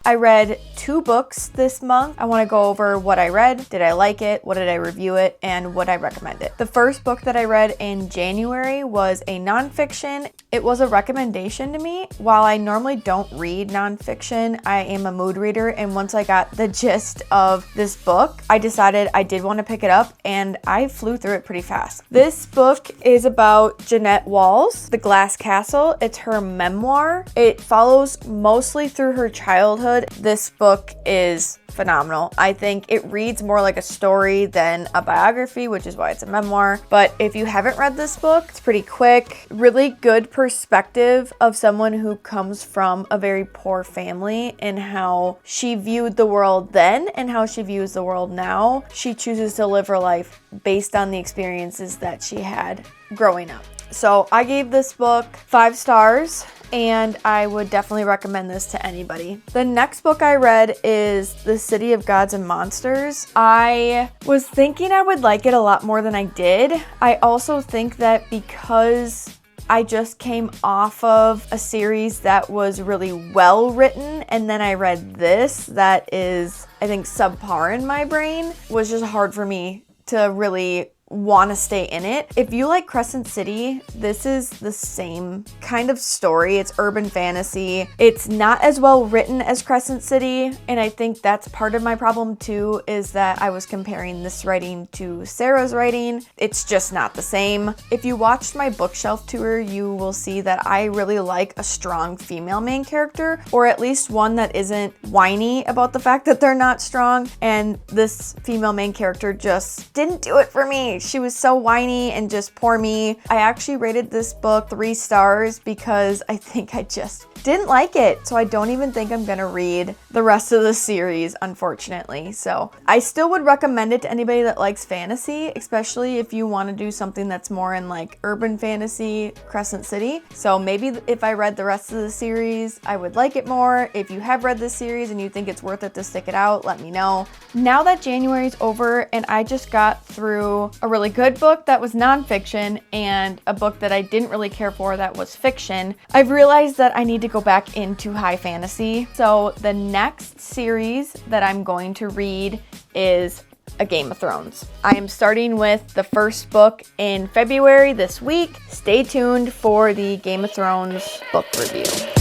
I read 2 books this month. I want to go over what I read, did I like it, what did I review it, and would I recommend it. The first book that I read in January was a nonfiction. It was a recommendation to me. While I normally don't read nonfiction, I am a mood reader, and once I got the gist of this book, I decided I did want to pick it up, and I flew through it pretty fast. This book is about Jeanette Walls, The Glass Castle. It's her memoir. It follows mostly through her childhood. This book is phenomenal. I think it reads more like a story than a biography, which is why it's a memoir. But if you haven't read this book, it's pretty quick, really good perspective of someone who comes from a very poor family and how she viewed the world then and how she views the world now. She chooses to live her life based on the experiences that she had growing up. So I gave this book 5 stars, and I would definitely recommend this to anybody. The next book I read is The City of Gods and Monsters. I was thinking I would like it a lot more than I did. I also think that because I just came off of a series that was really well written, and then I read this that is, I think, subpar in my brain, was just hard for me to really want to stay in it. If you like Crescent City, this is the same kind of story. It's urban fantasy. It's not as well written as Crescent City, and I think that's part of my problem too, is that I was comparing this writing to Sarah's writing. It's just not the same. If you watched my bookshelf tour, you will see that I really like a strong female main character, or at least one that isn't whiny about the fact that they're not strong, and this female main character just didn't do it for me. She was so whiny and just poor me. I actually rated this book 3 stars because I think I just didn't like it. So I don't even think I'm gonna read the rest of the series, unfortunately. So I still would recommend it to anybody that likes fantasy, especially if you want to do something that's more in like urban fantasy, Crescent City. So maybe if I read the rest of the series, I would like it more. If you have read this series and you think it's worth it to stick it out, let me know. Now that January's over and I just got through a really good book that was nonfiction and a book that I didn't really care for that was fiction, I've realized that I need to go back into high fantasy. So the next series that I'm going to read is A Game of Thrones. I am starting with the first book in February this week. Stay tuned for the Game of Thrones book review.